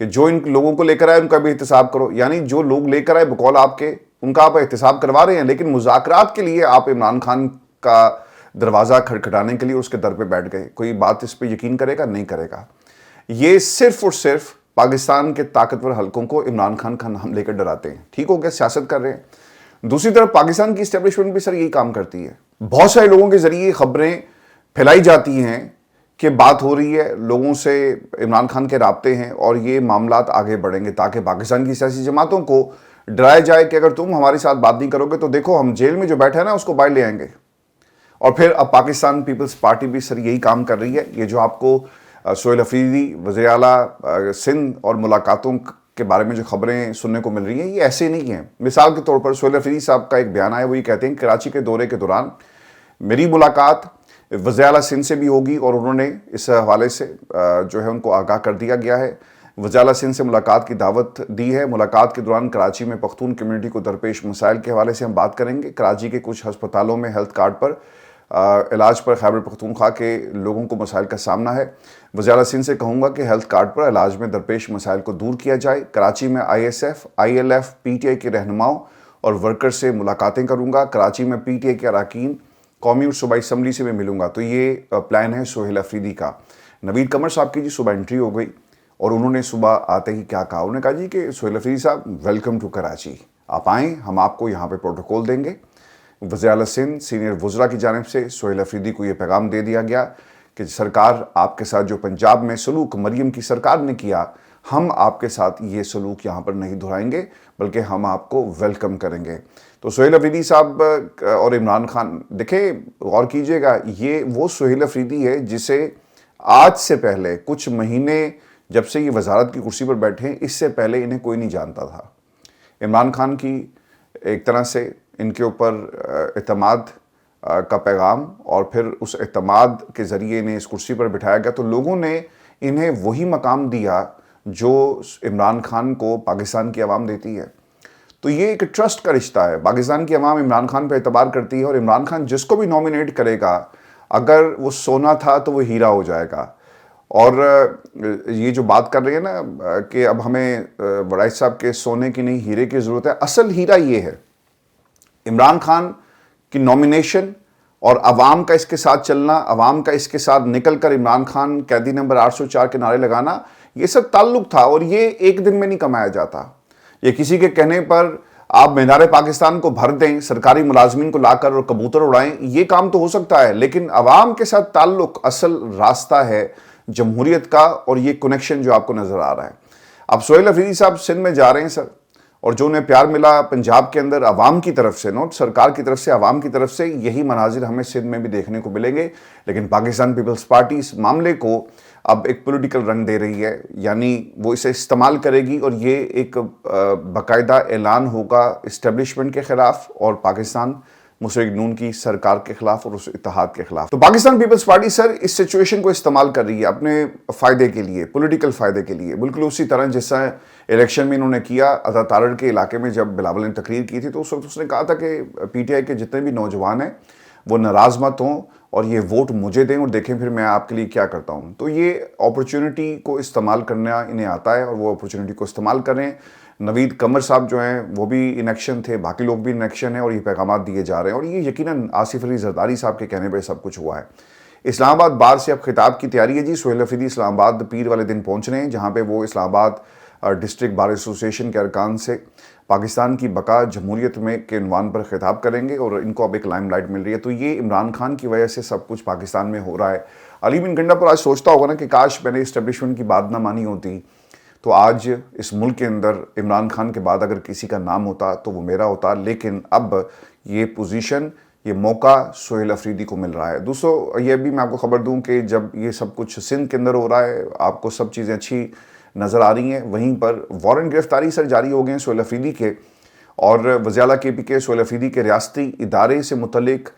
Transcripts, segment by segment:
کہ جو ان لوگوں کو لے کر آئے ان کا بھی احتساب کرو. یعنی جو لوگ لے کر آئے بقول آپ کے ان کا آپ احتساب کروا رہے ہیں, لیکن مذاکرات کے لیے آپ عمران خان کا دروازہ کھٹکھٹانے کے لیے اس کے در پہ بیٹھ گئے. کوئی بات اس پہ یقین کرے گا؟ نہیں کرے گا. یہ صرف اور صرف پاکستان کے طاقتور حلقوں کو عمران خان کا نام لے کر ڈراتے ہیں. ٹھیک ہو گیا, سیاست کر رہے ہیں. دوسری طرف پاکستان کی اسٹیبلشمنٹ بھی سر یہی کام کرتی ہے. بہت سارے لوگوں کے ذریعے خبریں پھیلائی جاتی ہیں کہ بات ہو رہی ہے, لوگوں سے عمران خان کے رابطے ہیں اور یہ معاملات آگے بڑھیں گے تاکہ پاکستان کی سیاسی جماعتوں کو ڈرایا جائے کہ اگر تم ہمارے ساتھ بات نہیں کرو گے تو دیکھو ہم جیل میں جو بیٹھا ہے نا اس کو باہر لے آئیں گے. اور پھر اب پاکستان پیپلز پارٹی بھی سر یہی کام کر رہی ہے. یہ جو آپ کو سہیل افریدی وزیر اعلیٰ سندھ اور ملاقاتوں کے بارے میں جو خبریں سننے کو مل رہی ہیں یہ ایسے نہیں ہیں. مثال کے طور پر سہیل افریدی صاحب کا ایک بیان آیا, وہ یہ کہتے ہیں کراچی کے دورے کے دوران میری ملاقات وزیر اعلیٰ سندھ سے بھی ہوگی اور انہوں نے اس حوالے سے جو ہے ان کو آگاہ کر دیا گیا ہے. وزیر اعلیٰ سندھ سے ملاقات کی دعوت دی ہے. ملاقات کے دوران کراچی میں پختون کمیونٹی کو درپیش مسائل کے حوالے سے ہم بات کریں گے. کراچی کے کچھ ہسپتالوں میں ہیلتھ کارڈ پر علاج پر خیبر پختونخوا کے لوگوں کو مسائل کا سامنا ہے. وزیر اعلیٰ سندھ سے کہوں گا کہ ہیلتھ کارڈ پر علاج میں درپیش مسائل کو دور کیا جائے. کراچی میں I S F, I L F, P T I کے رہنماؤں اور ورکر سے ملاقاتیں کروں گا. کراچی میں پی ٹی آئی کے اراکین, قومی اور صوبائی اسمبلی سے میں ملوں گا. تو یہ پلان ہے سہیل افریدی کا. نوید قمر صاحب کی جی صبح انٹری ہو گئی اور انہوں نے صبح آتے ہی کیا کہا, انہوں نے کہا جی کہ سہیل افریدی صاحب ویلکم ٹو کراچی, آپ آئیں, ہم آپ کو یہاں پہ پروٹوکول دیں گے. وزیر اعلیٰ سندھ سینئر وزراء کی جانب سے سہیل افریدی کو یہ پیغام دے دیا گیا کہ سرکار آپ کے ساتھ جو پنجاب میں سلوک مریم کی سرکار نے کیا, ہم آپ کے ساتھ یہ سلوک یہاں پر نہیں دہرائیں گے بلکہ ہم آپ کو ویلکم کریں گے. تو سہیل افریدی صاحب اور عمران خان, دیکھیں غور کیجئے گا, یہ وہ سہیل افریدی ہے جسے آج سے پہلے کچھ مہینے جب سے یہ وزارت کی کرسی پر بیٹھے ہیں اس سے پہلے انہیں کوئی نہیں جانتا تھا. عمران خان کی ایک طرح سے ان کے اوپر اعتماد کا پیغام اور پھر اس اعتماد کے ذریعے انہیں اس کرسی پر بٹھایا گیا تو لوگوں نے انہیں وہی مقام دیا جو عمران خان کو پاکستان کی عوام دیتی ہے. تو یہ ایک ٹرسٹ کا رشتہ ہے. پاکستان کی عوام عمران خان پہ اعتبار کرتی ہے اور عمران خان جس کو بھی نومینیٹ کرے گا اگر وہ سونا تھا تو وہ ہیرا ہو جائے گا. اور یہ جو بات کر رہے ہیں نا کہ اب ہمیں وڑائچ صاحب کے سونے کی نہیں ہیرے کی ضرورت ہے, اصل ہیرا یہ ہے عمران خان کی نومینیشن اور عوام کا اس کے ساتھ چلنا, عوام کا اس کے ساتھ نکل کر عمران خان قیدی نمبر 804 کے نعرے لگانا, یہ سب تعلق تھا. اور یہ ایک دن میں نہیں کمایا جاتا. یہ کسی کے کہنے پر آپ مینار پاکستان کو بھر دیں, سرکاری ملازمین کو لا کر اور کبوتر اڑائیں, یہ کام تو ہو سکتا ہے, لیکن عوام کے ساتھ تعلق اصل راستہ ہے جمہوریت کا, اور یہ کنیکشن جو آپ کو نظر آ رہا ہے. اب سہیل افریدی صاحب سندھ میں جا رہے ہیں سر, اور جو انہیں پیار ملا پنجاب کے اندر عوام کی طرف سے, نوٹ سرکار کی طرف سے, عوام کی طرف سے, یہی مناظر ہمیں سندھ میں بھی دیکھنے کو ملیں گے. لیکن پاکستان پیپلز پارٹی اس معاملے کو اب ایک پولیٹیکل رنگ دے رہی ہے, یعنی وہ اسے استعمال کرے گی اور یہ ایک باقاعدہ اعلان ہوگا اسٹیبلشمنٹ کے خلاف اور پاکستان مسلم نون کی سرکار کے خلاف اور اس اتحاد کے خلاف. تو پاکستان پیپلز پارٹی سر اس سچویشن کو استعمال کر رہی ہے اپنے فائدے کے لیے, پولیٹیکل فائدے کے لیے, بالکل اسی طرح جیسا الیکشن میں انہوں نے کیا. عطا تارڑ کے علاقے میں جب بلاول نے تقریر کی تھی تو اس وقت اس نے کہا تھا کہ پی ٹی آئی کے جتنے بھی نوجوان ہیں وہ ناراض مت ہوں اور یہ ووٹ مجھے دیں اور دیکھیں پھر میں آپ کے لیے کیا کرتا ہوں. تو یہ اپرچونٹی کو استعمال کرنا انہیں آتا ہے اور وہ اپرچونٹی کو استعمال کریں. نوید قمر صاحب جو ہیں وہ بھی ان ایکشن تھے, باقی لوگ بھی ان ایکشن ہیں اور یہ پیغامات دیے جا رہے ہیں. اور یہ یقیناً آصف علی زرداری صاحب کے کہنے پہ سب کچھ ہوا ہے. اسلام آباد بار سے اب خطاب کی تیاری ہے جی. سہیل افریدی اسلام آباد پیر والے دن پہنچ رہے ہیں جہاں پہ وہ اسلام آباد ڈسٹرکٹ بار ایسوسی ایشن کے ارکان سے پاکستان کی بقا جمہوریت میں کے عنوان پر خطاب کریں گے اور ان کو اب ایک لائم لائٹ مل رہی ہے. تو یہ عمران خان کی وجہ سے سب کچھ پاکستان میں ہو رہا ہے. علی بن گنڈا پر آج سوچتا ہوگا نا کہ کاش میں نے اسٹیبلشمنٹ کی بات نہ مانی ہوتی تو آج اس ملک کے اندر عمران خان کے بعد اگر کسی کا نام ہوتا تو وہ میرا ہوتا. لیکن اب یہ پوزیشن, یہ موقع سہیل افریدی کو مل رہا ہے. دوستو یہ بھی میں آپ کو خبر دوں کہ جب یہ سب کچھ سندھ کے اندر ہو رہا ہے, آپ کو سب چیزیں اچھی نظر آ رہی ہیں, وہیں پر وارنٹ گرفتاری سر جاری ہو گئے ہیں سہیل افریدی کے. اور وزیر اعلیٰ کے پی کے سہیل افریدی کے ریاستی ادارے سے متعلق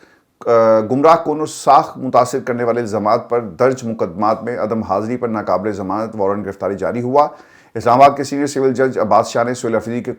گمراہ کن اور ساخت متاثر کرنے والے الزامات پر درج مقدمات میں عدم حاضری پر ناقابل ضمانت وارنٹ گرفتاری جاری ہوا. اسلام آباد کے سینئر سول جج عباس شاہ نے سہیل افریدی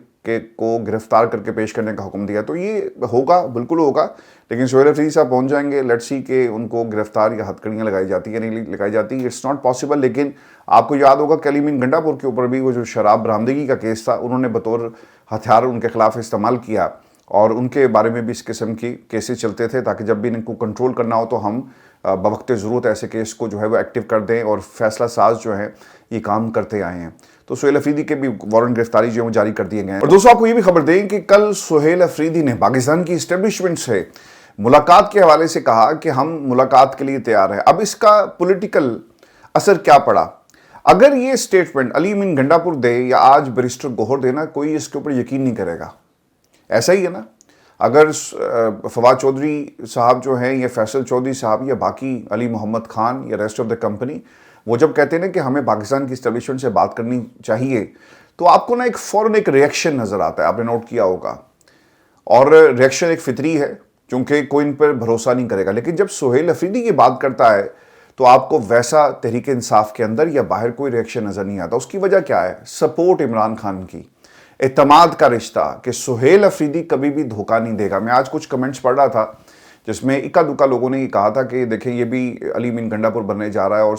کو گرفتار کر کے پیش کرنے کا حکم دیا. تو یہ ہوگا، بالکل ہوگا، لیکن سہیل افریدی صاحب پہنچ جائیں گے. لیٹس سی کہ ان کو گرفتار یا ہتھکڑیاں لگائی جاتی یا نہیں لگائی جاتی. It's not possible. لیکن آپ کو یاد ہوگا کہ علی امین گنڈا پور کے اوپر بھی وہ جو شراب برآمدگی کا کیس تھا، انہوں نے بطور ہتھیار ان کے خلاف استعمال کیا، اور ان کے بارے میں بھی اس قسم کی کیسز چلتے تھے تاکہ جب بھی ان کو کنٹرول کرنا ہو تو ہم بوقت ضرورت ایسے کیس کو جو ہے وہ ایکٹیو کر دیں، اور فیصلہ ساز جو ہیں یہ کام کرتے آئے ہیں. تو سہیل افریدی کے بھی وارنٹ گرفتاری جو ہے وہ جاری کر دیے گئے ہیں. اور دوستوں آپ کو یہ بھی خبر دیں کہ کل سہیل افریدی نے پاکستان کی اسٹیبلشمنٹ سے ملاقات کے حوالے سے کہا کہ ہم ملاقات کے لیے تیار ہیں. اب اس کا پولیٹیکل اثر کیا پڑا؟ اگر یہ سٹیٹمنٹ علی امین گنڈا پور دے یا آج بیرسٹر گوہر دینا، کوئی اس کے اوپر یقین نہیں کرے گا. ایسا ہی ہے نا. اگر فواد چودھری صاحب جو ہیں یا فیصل چودھری صاحب یا باقی علی محمد خان یا ریسٹ آف دا کمپنی وہ جب کہتے ہیں نا کہ ہمیں پاکستان کی اسٹیبلشمنٹ سے بات کرنی چاہیے، تو آپ کو نا ایک فوراً ایک ریئیکشن نظر آتا ہے. آپ نے نوٹ کیا ہوگا، اور ریئیکشن ایک فطری ہے کیونکہ کوئی ان پر بھروسہ نہیں کرے گا. لیکن جب سہیل افریدی یہ بات کرتا ہے تو آپ کو ویسا تحریک انصاف کے اندر یا باہر کوئی ریئیکشن نظر نہیں آتا. اس کی وجہ کیا ہے؟ سپورٹ عمران خان کی، اعتماد کا رشتہ کہ سہیل افریدی کبھی بھی دھوکہ نہیں دے گا. میں آج کچھ کمنٹس پڑھ رہا تھا جس میں اکا دکا لوگوں نے یہ کہا تھا کہ دیکھیں یہ بھی علی امین گنڈا پور بننے جا رہا ہے اور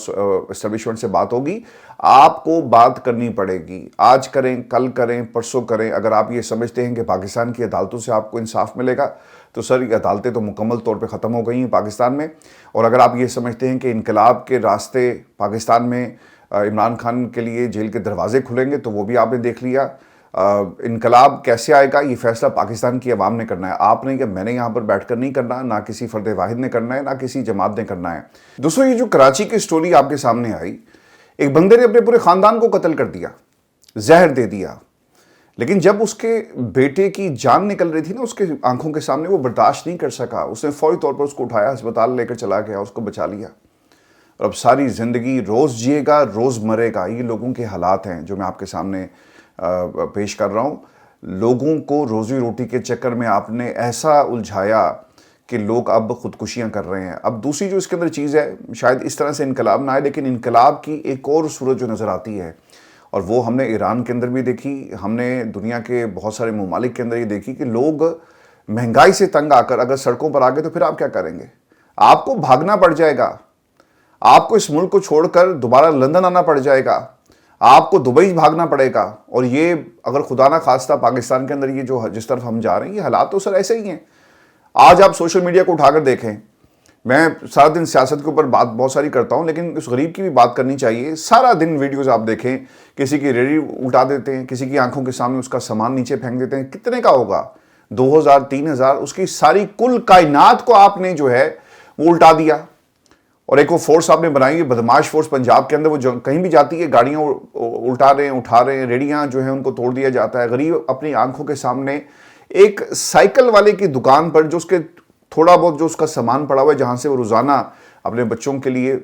اسٹیبلشمنٹ سے بات ہوگی. آپ کو بات کرنی پڑے گی، آج کریں، کل کریں، پرسوں کریں. اگر آپ یہ سمجھتے ہیں کہ پاکستان کی عدالتوں سے آپ کو انصاف ملے گا تو سر یہ عدالتیں تو مکمل طور پہ ختم ہو گئی ہیں پاکستان میں. اور اگر آپ یہ سمجھتے ہیں کہ انقلاب کے راستے پاکستان میں عمران خان کے لیے جیل کے دروازے کھلیں گے تو وہ بھی آپ نے دیکھ لیا. انقلاب کیسے آئے گا یہ فیصلہ پاکستان کی عوام نے کرنا ہے. آپ نے یا میں نے یہاں پر بیٹھ کر نہیں کرنا، نہ کسی فرد واحد نے کرنا ہے، نہ کسی جماعت نے کرنا ہے. دوستوں یہ جو کراچی کی سٹوری آپ کے سامنے آئی، ایک بندے نے اپنے پورے خاندان کو قتل کر دیا، زہر دے دیا، لیکن جب اس کے بیٹے کی جان نکل رہی تھی نا اس کے آنکھوں کے سامنے، وہ برداشت نہیں کر سکا. اس نے فوری طور پر اس کو اٹھایا، ہسپتال لے کر چلا گیا، اس کو بچا لیا. اور اب ساری زندگی روز جیے گا، روز مرے گا. یہ لوگوں کے حالات ہیں جو میں آپ کے سامنے پیش کر رہا ہوں. لوگوں کو روزی روٹی کے چکر میں آپ نے ایسا الجھایا کہ لوگ اب خودکشیاں کر رہے ہیں. اب دوسری جو اس کے اندر چیز ہے، شاید اس طرح سے انقلاب نہ آئے، لیکن انقلاب کی ایک اور صورت جو نظر آتی ہے، اور وہ ہم نے ایران کے اندر بھی دیکھی، ہم نے دنیا کے بہت سارے ممالک کے اندر یہ دیکھی کہ لوگ مہنگائی سے تنگ آ کر اگر سڑکوں پر آ گئے تو پھر آپ کیا کریں گے؟ آپ کو بھاگنا پڑ جائے گا. آپ کو اس ملک کو چھوڑ کر دوبارہ لندن آنا پڑ جائے گا، آپ کو دبئی بھاگنا پڑے گا. اور یہ اگر خدا نہ خواستہ پاکستان کے اندر یہ جو جس طرف ہم جا رہے ہیں، یہ حالات تو سر ایسے ہی ہیں. آج آپ سوشل میڈیا کو اٹھا کر دیکھیں. میں سارا دن سیاست کے اوپر بات بہت ساری کرتا ہوں، لیکن اس غریب کی بھی بات کرنی چاہیے. سارا دن ویڈیوز آپ دیکھیں، کسی کی ریڑھی اٹھا دیتے ہیں، کسی کی آنکھوں کے سامنے اس کا سامان نیچے پھینک دیتے ہیں. کتنے کا ہوگا؟ 2000 3000. اس کی ساری کل کائنات کو آپ نے جو ہے وہ الٹا دیا. اور ایک وہ فورس آپ نے بنائی ہے، بدماش فورس پنجاب کے اندر، وہ کہیں بھی جاتی ہے گاڑیاں الٹا رہے ہیں، اٹھا رہے ہیں، ریڑیاں جو ہیں ان کو توڑ دیا جاتا ہے. غریب اپنی آنکھوں کے سامنے ایک سائیکل والے کی دکان پر جو اس کے تھوڑا بہت جو اس کا سامان پڑا ہوا ہے جہاں سے وہ روزانہ اپنے بچوں کے لیے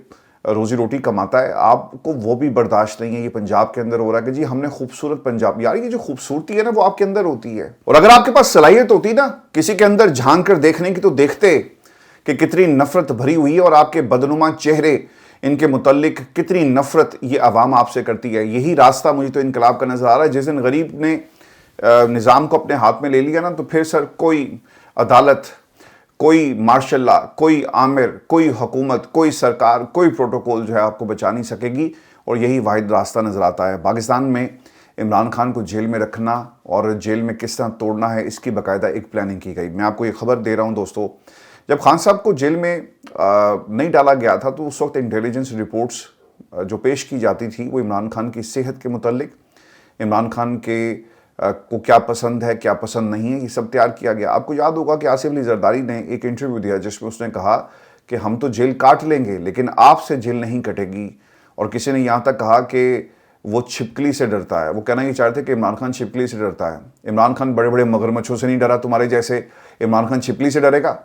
روزی روٹی کماتا ہے، آپ کو وہ بھی برداشت نہیں ہے. یہ پنجاب کے اندر ہو رہا ہے کہ جی ہم نے خوبصورت پنجاب. یار یہ جو خوبصورتی ہے نا وہ آپ کے اندر ہوتی ہے. اور اگر آپ کے پاس صلاحیت ہوتی نا کسی کے اندر جھانک کر دیکھنے کی، تو دیکھتے کہ کتنی نفرت بھری ہوئی ہے، اور آپ کے بدنما چہرے ان کے متعلق کتنی نفرت یہ عوام آپ سے کرتی ہے. یہی راستہ مجھے تو انقلاب کا نظر آ رہا ہے. جس دن غریب نے نظام کو اپنے ہاتھ میں لے لیا نا، تو پھر سر کوئی عدالت، کوئی مارشل لا، کوئی آمر، کوئی حکومت، کوئی سرکار، کوئی پروٹوکول جو ہے آپ کو بچا نہیں سکے گی. اور یہی واحد راستہ نظر آتا ہے. پاکستان میں عمران خان کو جیل میں رکھنا اور جیل میں کس طرح توڑنا ہے، اس کی باقاعدہ ایک پلاننگ کی گئی. میں آپ کو یہ خبر دے رہا ہوں دوستو، جب خان صاحب کو جیل میں نہیں ڈالا گیا تھا تو اس وقت انٹیلیجنس رپورٹس جو پیش کی جاتی تھی وہ عمران خان کی صحت کے متعلق، عمران خان کے کو کیا پسند ہے کیا پسند نہیں ہے، یہ سب تیار کیا گیا. آپ کو یاد ہوگا کہ آصف علی زرداری نے ایک انٹرویو دیا جس میں اس نے کہا کہ ہم تو جیل کاٹ لیں گے لیکن آپ سے جیل نہیں کٹے گی. اور کسی نے یہاں تک کہا کہ وہ چھپکلی سے ڈرتا ہے. وہ کہنا یہ چاہتے کہ عمران خان چھپکلی سے ڈرتا ہے. عمران خان بڑے بڑے مگرمچھوں سے نہیں ڈرا تمہارے جیسے، عمران خان چھپکلی سے ڈرے گا.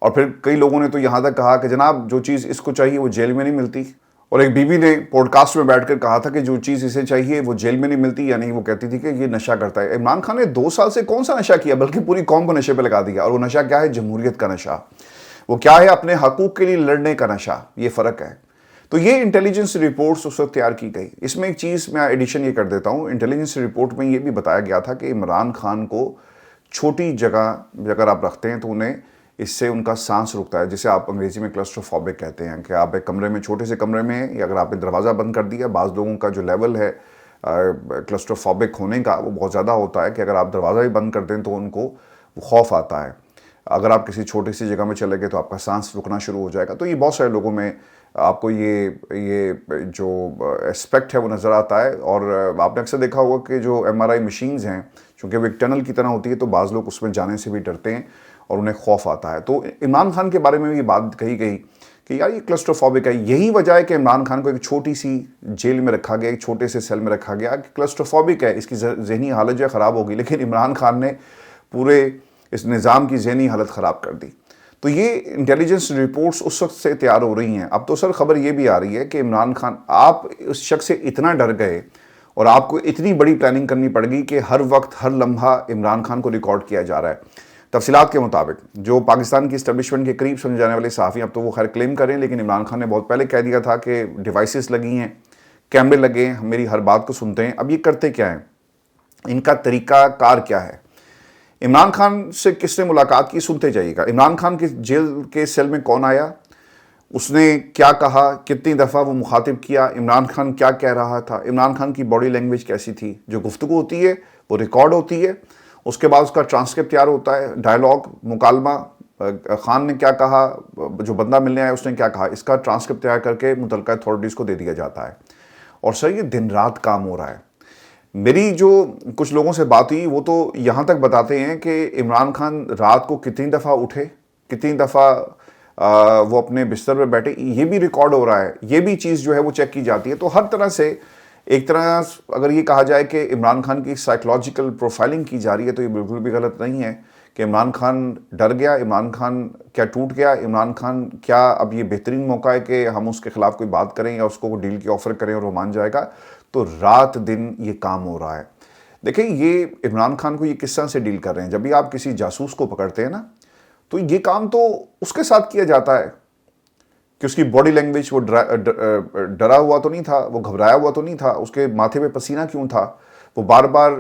اور پھر کئی لوگوں نے تو یہاں تک کہا کہ جناب جو چیز اس کو چاہیے وہ جیل میں نہیں ملتی. اور ایک بی بی نے پوڈ کاسٹ میں بیٹھ کر کہا تھا کہ جو چیز اسے چاہیے وہ جیل میں نہیں ملتی، یعنی وہ کہتی تھی کہ یہ نشہ کرتا ہے. عمران خان نے 2 سال سے کون سا نشہ کیا، بلکہ پوری قوم کو نشے پہ لگا دیا. اور وہ نشہ کیا ہے؟ جمہوریت کا نشہ. وہ کیا ہے؟ اپنے حقوق کے لیے لڑنے کا نشہ. یہ فرق ہے. تو یہ انٹیلیجنس رپورٹس اس وقت تیار کی گئی. اس میں ایک چیز میں ایڈیشن یہ کر دیتا ہوں, انٹیلیجنس رپورٹ میں یہ بھی بتایا گیا تھا کہ عمران خان کو چھوٹی جگہ اگر آپ رکھتے ہیں تو انہیں اس سے ان کا سانس رکتا ہے, جسے آپ انگریزی میں کلسٹروفوبک کہتے ہیں, کہ آپ ایک کمرے میں, چھوٹے سے کمرے میں ہیں, یا اگر آپ نے دروازہ بند کر دیا, بعض لوگوں کا جو لیول ہے کلسٹروفوبک ہونے کا وہ بہت زیادہ ہوتا ہے کہ اگر آپ دروازہ بھی بند کر دیں تو ان کو خوف آتا ہے. اگر آپ کسی چھوٹی سی جگہ میں چلے گئے تو آپ کا سانس رکنا شروع ہو جائے گا. تو یہ بہت سارے لوگوں میں آپ کو یہ جو اسپیکٹ ہے وہ نظر آتا ہے. اور آپ نے اکثر دیکھا ہوگا کہ جو MRI مشینز ہیں, چونکہ وہ ایک ٹنل کی طرح ہوتی ہے, تو بعض لوگ اس میں جانے سے بھی ڈرتے ہیں اور انہیں خوف آتا ہے. تو عمران خان کے بارے میں بھی یہ بات کہی گئی کہ یار یہ کلسٹروفوبک ہے. یہی وجہ ہے کہ عمران خان کو ایک چھوٹی سی جیل میں رکھا گیا, ایک چھوٹے سے سیل میں رکھا گیا, کہ کلسٹروفوبک ہے, اس کی ذہنی حالت جو ہے خراب ہوگی. لیکن عمران خان نے پورے اس نظام کی ذہنی حالت خراب کر دی. تو یہ انٹیلیجنس رپورٹس اس وقت سے تیار ہو رہی ہیں. اب تو سر خبر یہ بھی آ رہی ہے کہ عمران خان, آپ اس شخص سے اتنا ڈر گئے اور آپ کو اتنی بڑی پلاننگ کرنی پڑ گئی کہ ہر وقت ہر لمحہ عمران خان کو ریکارڈ کیا جا رہا ہے. تفصیلات کے مطابق جو پاکستان کی اسٹیبلشمنٹ کے قریب سمجھے جانے والے صحافی, اب تو وہ خیر کلیم کریں, لیکن عمران خان نے بہت پہلے کہہ دیا تھا کہ ڈیوائسز لگی ہیں, کیمرے لگے ہیں, میری ہر بات کو سنتے ہیں. اب یہ کرتے کیا ہیں, ان کا طریقہ کار کیا ہے؟ عمران خان سے کس نے ملاقات کی, سنتے جائیے گا. عمران خان کے جیل کے سیل میں کون آیا, اس نے کیا کہا, کتنی دفعہ وہ مخاطب کیا, عمران خان کیا کہہ رہا تھا, عمران خان کی باڈی لینگویج کیسی تھی. جو گفتگو ہوتی ہے وہ ریکارڈ ہوتی ہے, اس کے بعد اس کا ٹرانسکرپٹ تیار ہوتا ہے, ڈائلاگ, مکالمہ, خان نے کیا کہا, جو بندہ ملنے آیا اس نے کیا کہا, اس کا ٹرانسکرپٹ تیار کر کے متعلقہ اتھارٹیز کو دے دیا جاتا ہے. اور سر یہ دن رات کام ہو رہا ہے. میری جو کچھ لوگوں سے بات ہوئی وہ تو یہاں تک بتاتے ہیں کہ عمران خان رات کو کتنی دفعہ اٹھے, کتنی دفعہ وہ اپنے بستر پہ بیٹھے, یہ بھی ریکارڈ ہو رہا ہے. یہ بھی چیز جو ہے وہ چیک کی جاتی ہے. تو ہر طرح سے ایک طرح اگر یہ کہا جائے کہ عمران خان کی سائیکولوجیکل پروفائلنگ کی جا رہی ہے تو یہ بالکل بھی غلط نہیں ہے کہ عمران خان ڈر گیا, عمران خان کیا ٹوٹ گیا, عمران خان کیا اب یہ بہترین موقع ہے کہ ہم اس کے خلاف کوئی بات کریں یا اس کو ڈیل کی آفر کریں اور وہ مان جائے گا. تو رات دن یہ کام ہو رہا ہے. دیکھیں یہ عمران خان کو یہ کس طرح سے ڈیل کر رہے ہیں. جب بھی آپ کسی جاسوس کو پکڑتے ہیں نا تو یہ کام تو اس کے ساتھ کیا جاتا ہے کہ اس کی باڈی لینگویج, وہ ڈرا ہوا تو نہیں تھا, وہ گھبرایا ہوا تو نہیں تھا, اس کے ماتھے پہ پسینہ کیوں تھا, وہ بار بار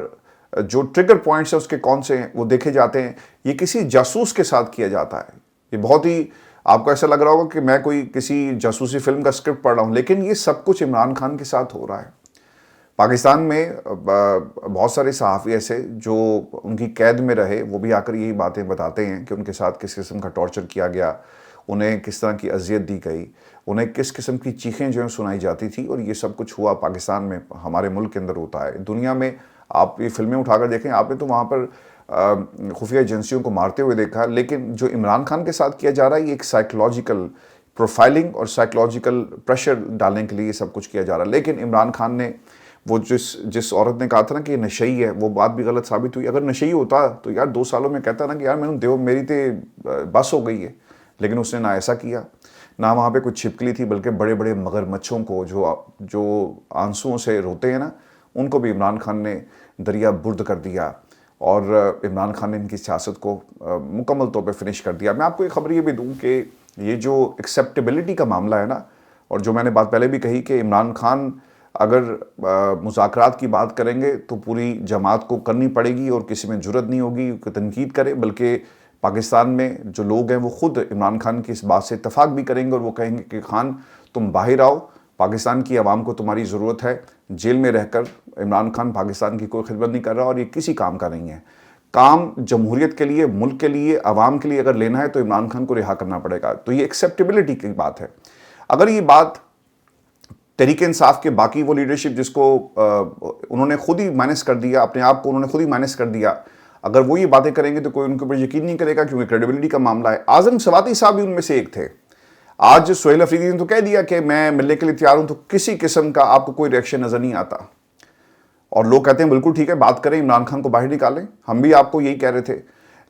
جو ٹریگر پوائنٹس ہیں اس کے کون سے ہیں وہ دیکھے جاتے ہیں. یہ کسی جاسوس کے ساتھ کیا جاتا ہے. یہ بہت ہی آپ کو ایسا لگ رہا ہوگا کہ میں کوئی کسی جاسوسی فلم کا سکرپٹ پڑھ رہا ہوں, لیکن یہ سب کچھ عمران خان کے ساتھ ہو رہا ہے. پاکستان میں بہت سارے صحافی ایسے جو ان کی قید میں رہے وہ بھی آ کر یہی باتیں بتاتے ہیں کہ ان کے ساتھ کس قسم کا ٹارچر کیا گیا, انہیں کس طرح کی اذیت دی گئی, انہیں کس قسم کی چیخیں جو ہیں سنائی جاتی تھی. اور یہ سب کچھ ہوا پاکستان میں, ہمارے ملک کے اندر ہوتا ہے. دنیا میں آپ یہ فلمیں اٹھا کر دیکھیں, آپ نے تو وہاں پر خفیہ ایجنسیوں کو مارتے ہوئے دیکھا, لیکن جو عمران خان کے ساتھ کیا جا رہا ہے یہ ایک سائیکولوجیکل پروفائلنگ اور سائیکولوجیکل پریشر ڈالنے کے لیے یہ سب کچھ کیا جا رہا ہے. لیکن عمران خان نے وہ جس عورت نے کہا تھا نا کہ یہ نشئی ہے, وہ بات بھی غلط ثابت ہوئی. اگر نشئی ہوتا تو یار 2 سالوں میں کہتا نا کہ یار میں دیو میری تے بس ہو گئی ہے. لیکن اس نے نہ ایسا کیا, نہ وہاں پہ کوئی چھپکلی تھی, بلکہ بڑے بڑے مگرمچھوں کو جو آنسوؤں سے روتے ہیں نا, ان کو بھی عمران خان نے دریا برد کر دیا. اور عمران خان نے ان کی سیاست کو مکمل طور پہ فنش کر دیا. میں آپ کو ایک خبر یہ بھی دوں کہ یہ جو ایکسیپٹیبلٹی کا معاملہ ہے نا, اور جو میں نے بات پہلے بھی کہی کہ عمران خان اگر مذاکرات کی بات کریں گے تو پوری جماعت کو کرنی پڑے گی اور کسی میں جرت نہیں ہوگی کہ تنقید کرے, بلکہ پاکستان میں جو لوگ ہیں وہ خود عمران خان کی اس بات سے اتفاق بھی کریں گے اور وہ کہیں گے کہ خان تم باہر آؤ, پاکستان کی عوام کو تمہاری ضرورت ہے. جیل میں رہ کر عمران خان پاکستان کی کوئی خدمت نہیں کر رہا اور یہ کسی کام کا نہیں ہے. کام جمہوریت کے لیے, ملک کے لیے, عوام کے لیے اگر لینا ہے تو عمران خان کو رہا کرنا پڑے گا. تو یہ ایکسیپٹیبلٹی کی بات ہے. اگر یہ بات تحریک انصاف کے باقی وہ لیڈرشپ جس کو انہوں نے خود ہی مائنس کر دیا, اپنے آپ کو انہوں نے خود ہی مائنس کر دیا, اگر وہ یہ باتیں کریں گے تو کوئی ان کے اوپر یقین نہیں کرے گا, کیونکہ کریڈیبلٹی کا معاملہ ہے. اعظم سواتی صاحب بھی ان میں سے ایک تھے. آج سہیل افریدی نے تو کہہ دیا کہ میں ملنے کے لیے تیار ہوں, تو کسی قسم کا آپ کو کوئی ریئیکشن نظر نہیں آتا. اور لوگ کہتے ہیں بالکل ٹھیک ہے, بات کریں, عمران خان کو باہر نکالیں. ہم بھی آپ کو یہی کہہ رہے تھے.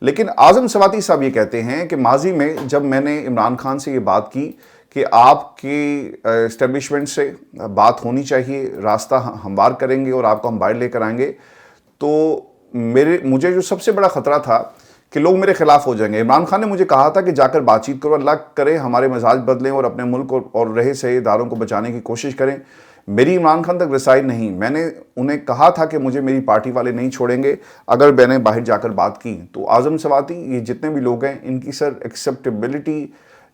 لیکن اعظم سواتی صاحب یہ کہتے ہیں کہ ماضی میں جب میں نے عمران خان سے یہ بات کی کہ آپ کی اسٹیبلشمنٹ سے بات ہونی چاہیے, راستہ ہموار کریں گے اور آپ کو ہم باہر لے کر آئیں گے, تو مجھے جو سب سے بڑا خطرہ تھا کہ لوگ میرے خلاف ہو جائیں گے. عمران خان نے مجھے کہا تھا کہ جا کر بات چیت کرو, اللہ کرے ہمارے مزاج بدلیں اور اپنے ملک اور رہے سہے اداروں کو بچانے کی کوشش کریں. میری عمران خان تک رسائی نہیں. میں نے انہیں کہا تھا کہ مجھے میری پارٹی والے نہیں چھوڑیں گے اگر میں نے باہر جا کر بات کی. تو اعظم سواتی یہ جتنے بھی لوگ ہیں ان کی سر ایکسیپٹیبلٹی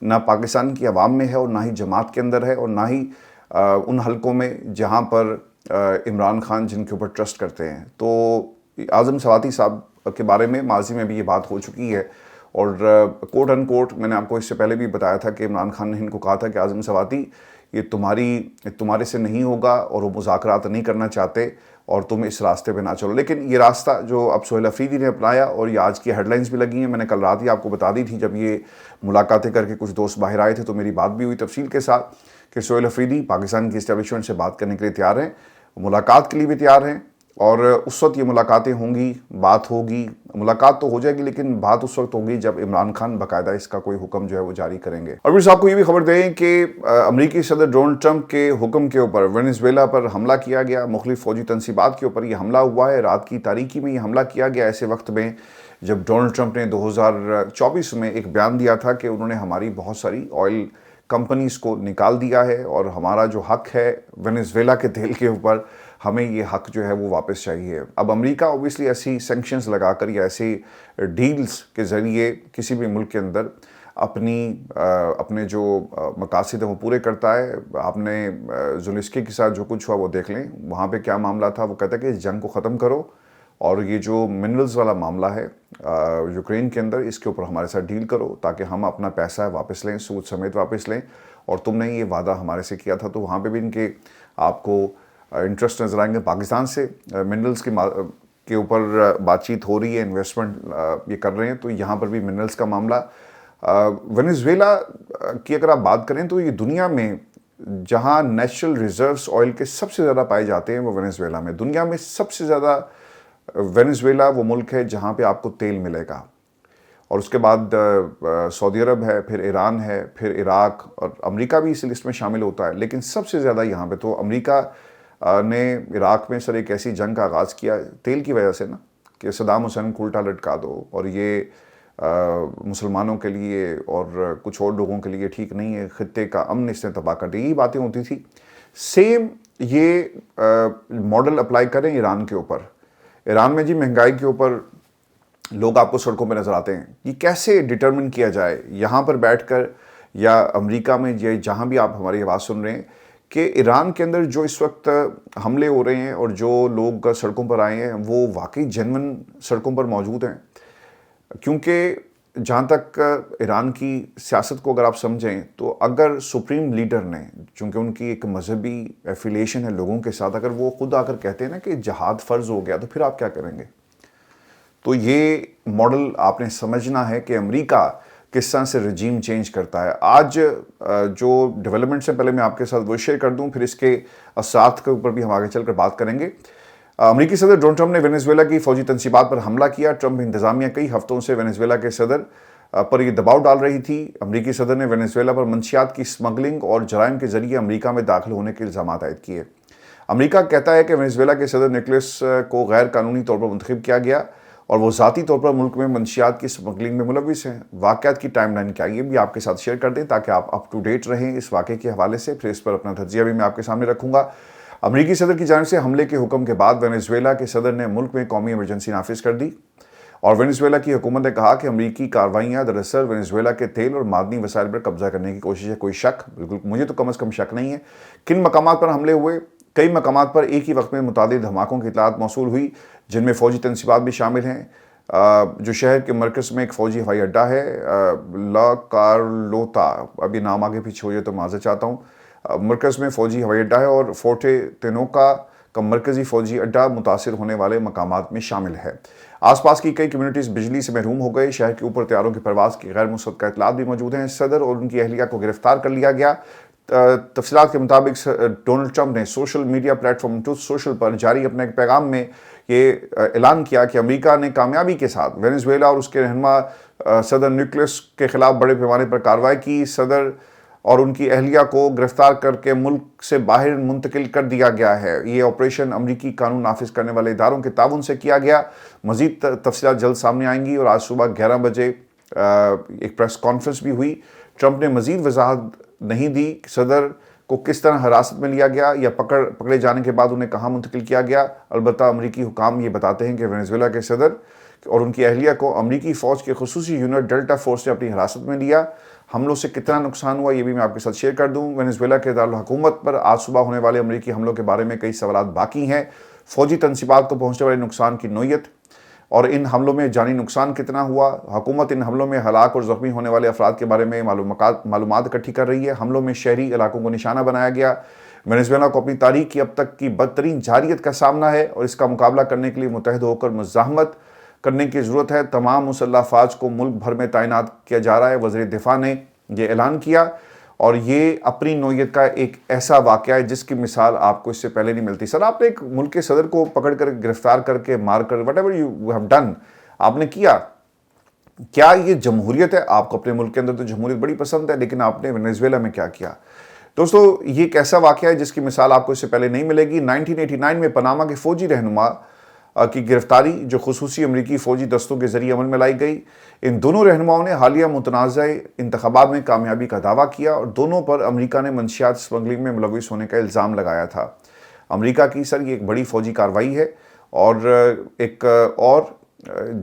نہ پاکستان کی عوام میں ہے اور نہ ہی جماعت کے اندر ہے اور نہ ہی ان حلقوں میں جہاں پر عمران خان جن کے اوپر ٹرسٹ کرتے ہیں. تو اعظم سواتی صاحب کے بارے میں ماضی میں بھی یہ بات ہو چکی ہے اور کوٹ ان کوٹ میں نے آپ کو اس سے پہلے بھی بتایا تھا کہ عمران خان نے ان کو کہا تھا کہ اعظم سواتی یہ تمہارے سے نہیں ہوگا اور وہ مذاکرات نہیں کرنا چاہتے اور تم اس راستے پہ نہ چلو. لیکن یہ راستہ جو اب سہیل افریدی نے اپنایا اور یہ آج کی ہیڈ لائنز بھی لگی ہیں, میں نے کل رات ہی آپ کو بتا دی تھی جب یہ ملاقاتیں کر کے کچھ دوست باہر آئے تھے تو میری بات بھی ہوئی تفصیل کے ساتھ کہ سہیل افریدی پاکستان کی اسٹیبلشمنٹ سے بات کرنے کے لیے تیار ہیں, ملاقات کے لیے بھی تیار ہیں اور اس وقت یہ ملاقاتیں ہوں گی, بات ہوگی, ملاقات تو ہو جائے گی لیکن بات اس وقت ہوگی جب عمران خان باقاعدہ اس کا کوئی حکم جو ہے وہ جاری کریں گے. اور پھر صاحب کو یہ بھی خبر دیں کہ امریکی صدر ڈونلڈ ٹرمپ کے حکم کے اوپر وینزویلا پر حملہ کیا گیا. مختلف فوجی تنصیبات کے اوپر یہ حملہ ہوا ہے. رات کی تاریکی میں یہ حملہ کیا گیا ایسے وقت میں جب ڈونلڈ ٹرمپ نے 2024 میں ایک بیان دیا تھا کہ انہوں نے ہماری بہت ساری آئل کمپنیز کو نکال دیا ہے اور ہمارا جو حق ہے وینزویلا کے تیل کے اوپر ہمیں یہ حق جو ہے وہ واپس چاہیے. اب امریکہ اوبیسلی ایسی سینکشنز لگا کر یا ایسی ڈیلز کے ذریعے کسی بھی ملک کے اندر اپنے جو مقاصد ہیں وہ پورے کرتا ہے. آپ نے زلیسکی کے ساتھ جو کچھ ہوا وہ دیکھ لیں, وہاں پہ کیا معاملہ تھا. وہ کہتا ہے کہ اس جنگ کو ختم کرو اور یہ جو منرلز والا معاملہ ہے یوکرین کے اندر اس کے اوپر ہمارے ساتھ ڈیل کرو تاکہ ہم اپنا پیسہ واپس لیں, سود سمیت واپس لیں. اور تم نے یہ وعدہ ہمارے سے کیا تھا. تو وہاں پہ بھی ان کے آپ کو انٹرسٹ نظر آئیں گے. پاکستان سے منرلز کے اوپر بات چیت ہو رہی ہے, انویسٹمنٹ یہ کر رہے ہیں. تو یہاں پر بھی منرلز کا معاملہ. وینزویلا کی اگر آپ بات کریں تو یہ دنیا میں جہاں نیچرل ریزروز آئل کے سب سے زیادہ پائے جاتے ہیں وہ وینزویلا میں. دنیا میں سب سے زیادہ وینزویلا وہ ملک ہے جہاں پہ آپ کو تیل ملے گا اور اس کے بعد سعودی عرب ہے, پھر ایران ہے, پھر عراق اور امریکہ بھی اس لسٹ میں شامل ہوتا ہے. لیکن سب سے زیادہ یہاں پہ تو امریکہ نے عراق میں سر ایک ایسی جنگ کا آغاز کیا تیل کی وجہ سے نا کہ صدام حسین کو الٹا لٹکا دو اور یہ مسلمانوں کے لیے اور کچھ اور لوگوں کے لیے ٹھیک نہیں ہے, خطے کا امن اس نے تباہ کر دی. یہی باتیں ہوتی تھی. سیم یہ ماڈل اپلائی کریں ایران کے اوپر. ایران میں جی مہنگائی کے اوپر لوگ آپ کو سڑکوں پہ نظر آتے ہیں. یہ کیسے ڈٹرمن کیا جائے یہاں پر بیٹھ کر یا امریکہ میں یا جہاں بھی آپ ہماری آواز سن رہے ہیں کہ ایران کے اندر جو اس وقت حملے ہو رہے ہیں اور جو لوگ سڑکوں پر آئے ہیں وہ واقعی جینون سڑکوں پر موجود ہیں. کیونکہ جہاں تک ایران کی سیاست کو اگر آپ سمجھیں تو اگر سپریم لیڈر نے, چونکہ ان کی ایک مذہبی ایفیلیشن ہے لوگوں کے ساتھ, اگر وہ خود آ کر کہتے ہیں نا کہ جہاد فرض ہو گیا تو پھر آپ کیا کریں گے. تو یہ ماڈل آپ نے سمجھنا ہے کہ امریکہ کس طرح سے رجیم چینج کرتا ہے. آج جو ڈیولپمنٹس ہیں پہلے میں آپ کے ساتھ وہ شیئر کر دوں, پھر اس کے اثرات کے اوپر بھی ہم آگے چل کر بات کریں گے. امریکی صدر ڈونلڈ ٹرمپ نے وینزویلا کی فوجی تنصیبات پر حملہ کیا. ٹرمپ انتظامیہ کئی ہفتوں سے وینزویلا کے صدر پر یہ دباؤ ڈال رہی تھی. امریکی صدر نے وینزویلا پر منشیات کی اسمگلنگ اور جرائم کے ذریعے امریکہ میں داخل ہونے کے الزامات عائد کیے. امریکہ کہتا ہے کہ وینزویلا کے صدر نکولس کو غیر قانونی طور پر منتخب کیا گیا اور وہ ذاتی طور پر ملک میں منشیات کی اسمگلنگ میں ملوث ہیں. واقعات کی ٹائم لائن کیا یہ بھی آپ کے ساتھ شیئر کر دیں تاکہ آپ اپ ٹو ڈیٹ رہیں اس واقعے کے حوالے سے. پھر اس پر اپنا تجزیہ بھی میں آپ کے سامنے رکھوں گا. امریکی صدر کی جانب سے حملے کے حکم کے بعد وینزویلا کے صدر نے ملک میں قومی ایمرجنسی نافذ کر دی اور وینزویلا کی حکومت نے کہا کہ امریکی کارروائیاں دراصل وینزویلا کے تیل اور معدنی وسائل پر قبضہ کرنے کی کوشش ہے. کوئی شک, بالکل مجھے تو کم از کم شک نہیں ہے. کن مقامات پر حملے ہوئے؟ کئی مقامات پر ایک ہی وقت میں متعدد دھماکوں کی اطلاعات موصول ہوئی جن میں فوجی تنصیبات بھی شامل ہیں. جو شہر کے مرکز میں ایک فوجی ہوائی اڈہ ہے لا کارلوتا, ابھی نام آگے پیچھے ہو جائے تو معذرت چاہتا ہوں, مرکز میں فوجی ہوائی اڈہ ہے اور فورٹے تینوکا کا مرکزی فوجی اڈہ متاثر ہونے والے مقامات میں شامل ہے. آس پاس کی کئی کمیونٹیز بجلی سے محروم ہو گئے. شہر کے اوپر طیاروں کی پرواز کی غیر مصدقہ اطلاعات بھی موجود ہیں. صدر اور ان کی اہلیہ کو گرفتار کر لیا گیا. تفصیلات کے مطابق ڈونلڈ ٹرمپ نے social media platform Truth Social پر جاری اپنے ایک پیغام میں یہ اعلان کیا کہ امریکہ نے کامیابی کے ساتھ وینزویلا اور اس کے رہنما صدر نکولس کے خلاف بڑے پیمانے پر کارروائی کی. صدر اور ان کی اہلیہ کو گرفتار کر کے ملک سے باہر منتقل کر دیا گیا ہے۔ یہ آپریشن امریکی قانون نافذ کرنے والے اداروں کے تعاون سے کیا گیا۔ مزید تفصیلات جلد سامنے آئیں گی، اور آج صبح 11 بجے ایک پریس کانفرنس بھی ہوئی۔ ٹرمپ نے مزید وضاحت نہیں دی کہ صدر کو کس طرح حراست میں لیا گیا یا پکڑے جانے کے بعد انہیں کہاں منتقل کیا گیا۔ البتہ امریکی حکام یہ بتاتے ہیں کہ وینزویلا کے صدر اور ان کی اہلیہ کو امریکی فوج کے خصوصی یونٹ ڈیلٹا فورس نے اپنی حراست میں لیا۔ حملوں سے کتنا نقصان ہوا یہ بھی میں آپ کے ساتھ شیئر کر دوں۔ وینزویلا کے دارالحکومت پر آج صبح ہونے والے امریکی حملوں کے بارے میں کئی سوالات باقی ہیں۔ فوجی تنصیبات کو پہنچنے والے نقصان کی نوعیت اور ان حملوں میں جانی نقصان کتنا ہوا۔ حکومت ان حملوں میں ہلاک اور زخمی ہونے والے افراد کے بارے میں معلومات اکٹھی کر رہی ہے۔ حملوں میں شہری علاقوں کو نشانہ بنایا گیا۔ وینزویلا کو اپنی تاریخ کی اب تک کی بدترین جارحیت کا سامنا ہے، اور اس کا مقابلہ کرنے کے لیے متحد ہو کر مزاحمت کرنے کی ضرورت ہے۔ تمام مسلح افواج کو ملک بھر میں تعینات کیا جا رہا ہے۔ وزیر دفاع نے یہ اعلان کیا، اور یہ اپنی نوعیت کا ایک ایسا واقعہ ہے جس کی مثال آپ کو اس سے پہلے نہیں ملتی۔ سر، آپ نے ایک ملک کے صدر کو پکڑ کر گرفتار کر کے مار کر whatever you have done آپ نے کیا یہ جمہوریت ہے؟ آپ کو اپنے ملک کے اندر تو جمہوریت بڑی پسند ہے، لیکن آپ نے وینزویلا میں کیا دوستو؟ یہ ایک ایسا واقعہ ہے جس کی مثال آپ کو اس سے پہلے نہیں ملے گی۔ 1989 میں پاناما کے فوجی رہنما کی گرفتاری جو خصوصی امریکی فوجی دستوں کے ذریعے عمل میں لائی گئی۔ ان دونوں رہنماؤں نے حالیہ متنازع انتخابات میں کامیابی کا دعویٰ کیا، اور دونوں پر امریکہ نے منشیات اسمگلنگ میں ملوث ہونے کا الزام لگایا تھا۔ امریکہ کی سر یہ ایک بڑی فوجی کارروائی ہے، اور ایک اور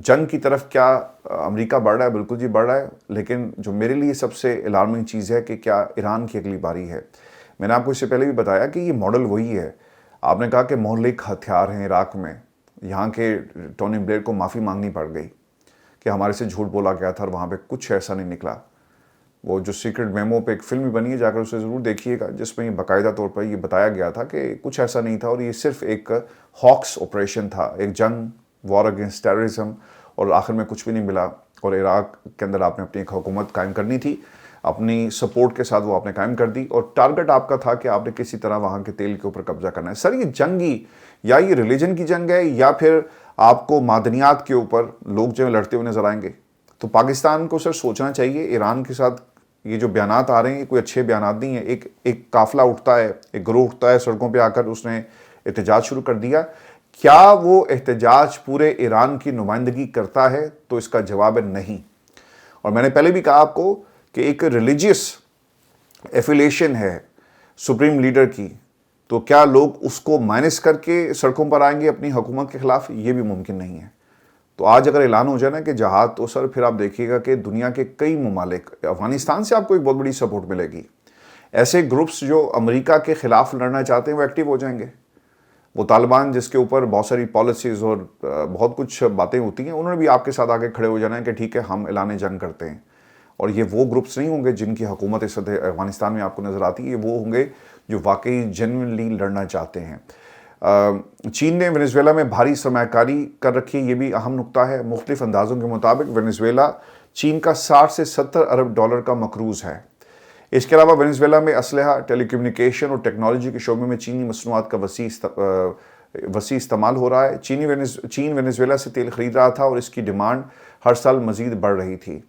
جنگ کی طرف کیا امریکہ بڑھ رہا ہے؟ بالکل جی بڑھ رہا ہے، لیکن جو میرے لیے سب سے الارمنگ چیز ہے کہ کیا ایران کی اگلی باری ہے۔ میں نے آپ کو اس سے پہلے بھی بتایا کہ یہ ماڈل وہی ہے۔ آپ نے کہا کہ مہلک ہتھیار ہیں عراق میں، یہاں کے ٹونی بلیئر کو معافی مانگنی پڑ گئی کہ ہمارے سے جھوٹ بولا گیا تھا، اور وہاں پہ کچھ ایسا نہیں نکلا۔ وہ جو سیکرٹ میمو پہ ایک فلم بھی بنی ہے، جا کر اسے ضرور دیکھیے گا، جس میں یہ باقاعدہ طور پر یہ بتایا گیا تھا کہ کچھ ایسا نہیں تھا، اور یہ صرف ایک ہاکس آپریشن تھا، ایک جنگ، وار اگینسٹ ٹیررزم، اور آخر میں کچھ بھی نہیں ملا۔ اور عراق کے اندر آپ نے اپنی ایک حکومت قائم کرنی تھی، اپنی سپورٹ کے ساتھ وہ آپ نے قائم کر دی، اور ٹارگٹ آپ کا تھا کہ آپ نے کسی طرح وہاں کے تیل کے اوپر قبضہ کرنا ہے۔ سر، یہ جنگی یا یہ ریلیجن کی جنگ ہے، یا پھر آپ کو معدنیات کے اوپر لوگ جو لڑتے ہوئے نظر آئیں گے؟ تو پاکستان کو سر سوچنا چاہیے۔ ایران کے ساتھ یہ جو بیانات آ رہے ہیں یہ کوئی اچھے بیانات نہیں ہیں۔ ایک قافلہ اٹھتا ہے، ایک گروہ اٹھتا ہے سڑکوں پہ آ کر، اس نے احتجاج شروع کر دیا۔ کیا وہ احتجاج پورے ایران کی نمائندگی کرتا ہے؟ تو اس کا جواب ہے نہیں۔ اور میں نے پہلے بھی کہا آپ کو کہ ایک ریلیجیس ایفیلیشن ہے سپریم لیڈر کی، تو کیا لوگ اس کو مائنس کر کے سڑکوں پر آئیں گے اپنی حکومت کے خلاف؟ یہ بھی ممکن نہیں ہے۔ تو آج اگر اعلان ہو جائے نا کہ جہاد، تو سر پھر آپ دیکھیے گا کہ دنیا کے کئی ممالک، افغانستان سے آپ کو ایک بہت بڑی سپورٹ ملے گی۔ ایسے گروپس جو امریکہ کے خلاف لڑنا چاہتے ہیں وہ ایکٹیو ہو جائیں گے۔ وہ طالبان جس کے اوپر بہت ساری پالیسیز اور بہت کچھ باتیں ہوتی ہیں، انہوں نے بھی آپ کے ساتھ آگے کھڑے ہو جانا ہے کہ ٹھیک ہے ہم اعلان جنگ کرتے ہیں۔ اور یہ وہ گروپس نہیں ہوں گے جن کی حکومت اس وقت افغانستان میں آپ کو نظر آتی ہے، یہ وہ ہوں گے جو واقعی جینوئنلی لڑنا چاہتے ہیں۔ چین نے وینزویلا میں بھاری سرمایہ کاری کر رکھی ہے، یہ بھی اہم نقطہ ہے۔ مختلف اندازوں کے مطابق وینزویلا چین کا 60 سے 70 ارب ڈالر کا مقروض ہے۔ اس کے علاوہ وینزویلا میں اسلحہ، ٹیلی کمیونیکیشن اور ٹیکنالوجی کے شعبے میں چینی مصنوعات کا وسیع استعمال ہو رہا ہے۔ چین وینزویلا سے تیل خرید رہا تھا، اور اس کی ڈیمانڈ ہر سال مزید بڑھ رہی تھی۔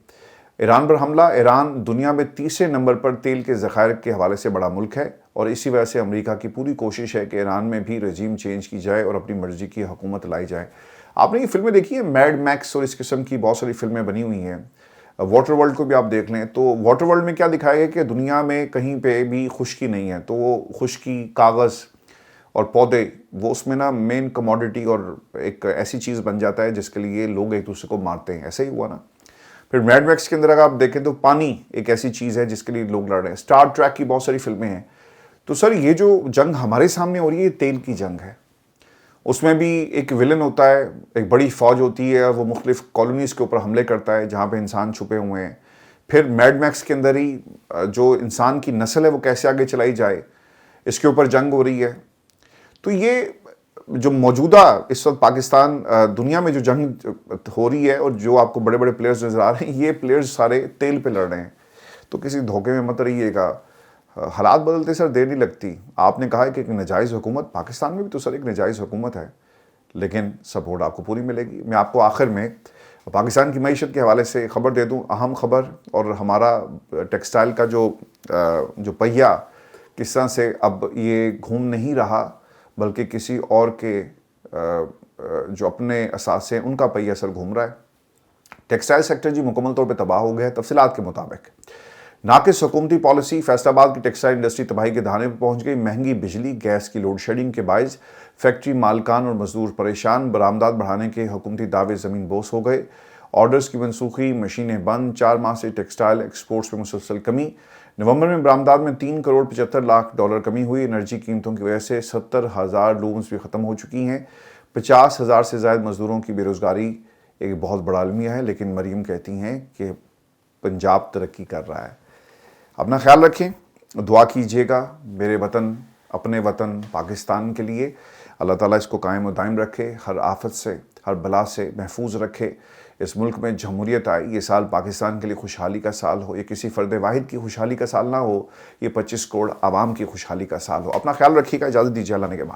ایران پر حملہ۔ ایران دنیا میں تیسرے نمبر پر تیل کے ذخائر کے حوالے سے بڑا ملک ہے، اور اسی وجہ سے امریکہ کی پوری کوشش ہے کہ ایران میں بھی رجیم چینج کی جائے اور اپنی مرضی کی حکومت لائی جائے۔ آپ نے یہ فلمیں دیکھی ہیں، میڈ میکس اور اس قسم کی بہت ساری فلمیں بنی ہوئی ہیں۔ واٹر ورلڈ کو بھی آپ دیکھ لیں، تو واٹر ورلڈ میں کیا دکھایا گیا کہ دنیا میں کہیں پہ بھی خشکی نہیں ہے، تو وہ خشکی، کاغذ اور پودے، وہ اس میں نا مین کموڈٹی اور ایک ایسی چیز بن جاتا ہے جس کے لیے لوگ ایک دوسرے کو مارتے ہیں۔ ایسا ہی ہوا نا۔ پھر میڈ میکس کے اندر اگر آپ دیکھیں تو پانی ایک ایسی چیز ہے جس کے لیے لوگ لڑ رہے ہیں۔ اسٹار ٹریک کی بہت ساری فلمیں ہیں۔ تو سر یہ جو جنگ ہمارے سامنے ہو رہی ہے یہ تیل کی جنگ ہے۔ اس میں بھی ایک ویلن ہوتا ہے، ایک بڑی فوج ہوتی ہے، وہ مختلف کالونیز کے اوپر حملے کرتا ہے جہاں پہ انسان چھپے ہوئے ہیں۔ پھر میڈ میکس کے اندر ہی جو انسان کی نسل ہے وہ کیسے آگے چلائی جائے، اس کے اوپر جنگ ہو رہی ہے۔ تو یہ جو موجودہ اس وقت پاکستان دنیا میں جو جنگ ہو رہی ہے، اور جو آپ کو بڑے بڑے پلیئرز نظر آ رہے ہیں، یہ پلیئرز سارے تیل پہ لڑ رہے ہیں۔ تو کسی دھوکے میں مت رہیے گا، حالات بدلتے سر دیر نہیں لگتی۔ آپ نے کہا ہے کہ ایک نجائز حکومت، پاکستان میں بھی تو سر ایک نجائز حکومت ہے، لیکن سپورٹ آپ کو پوری ملے گی۔ میں آپ کو آخر میں پاکستان کی معیشت کے حوالے سے خبر دے دوں، اہم خبر، اور ہمارا ٹیکسٹائل کا جو جو پہیا کس طرح سے اب یہ گھوم نہیں رہا بلکہ کسی اور کے جو اپنے اثاثے ان کا پہیا سر گھوم رہا ہے۔ ٹیکسٹائل سیکٹر جی مکمل طور پہ تباہ ہو گیا ہے۔ تفصیلات کے مطابق ناقص حکومتی پالیسی، فیصل آباد کی ٹیکسٹائل انڈسٹری تباہی کے دہانے پر پہنچ گئی۔ مہنگی بجلی، گیس کی لوڈ شیڈنگ کے باعث فیکٹری مالکان اور مزدور پریشان۔ برآمدات بڑھانے کے حکومتی دعوے زمین بوس ہو گئے۔ آرڈرز کی منسوخی، مشینیں بند۔ 4 ماہ سے ٹیکسٹائل ایکسپورٹس میں مسلسل کمی۔ نومبر میں برآمدات میں 3 کروڑ 75 لاکھ ڈالر کمی ہوئی۔ انرجی قیمتوں کی وجہ سے 70,000 لومز بھی ختم ہو چکی ہیں۔ 50,000 سے زائد مزدوروں کی بے روزگاری ایک بہت بڑا المیہ ہے، لیکن مریم کہتی ہیں کہ پنجاب ترقی کر رہا ہے۔ اپنا خیال رکھیں، دعا کیجیے گا میرے وطن، اپنے وطن پاکستان کے لیے۔ اللہ تعالیٰ اس کو قائم و دائم رکھے، ہر آفت سے، ہر بلا سے محفوظ رکھے۔ اس ملک میں جمہوریت آئی، یہ سال پاکستان کے لیے خوشحالی کا سال ہو۔ یہ کسی فرد واحد کی خوشحالی کا سال نہ ہو، یہ 25 کروڑ عوام کی خوشحالی کا سال ہو۔ اپنا خیال رکھیے گا، اجازت دیجیے، اللہ نے کے بعد۔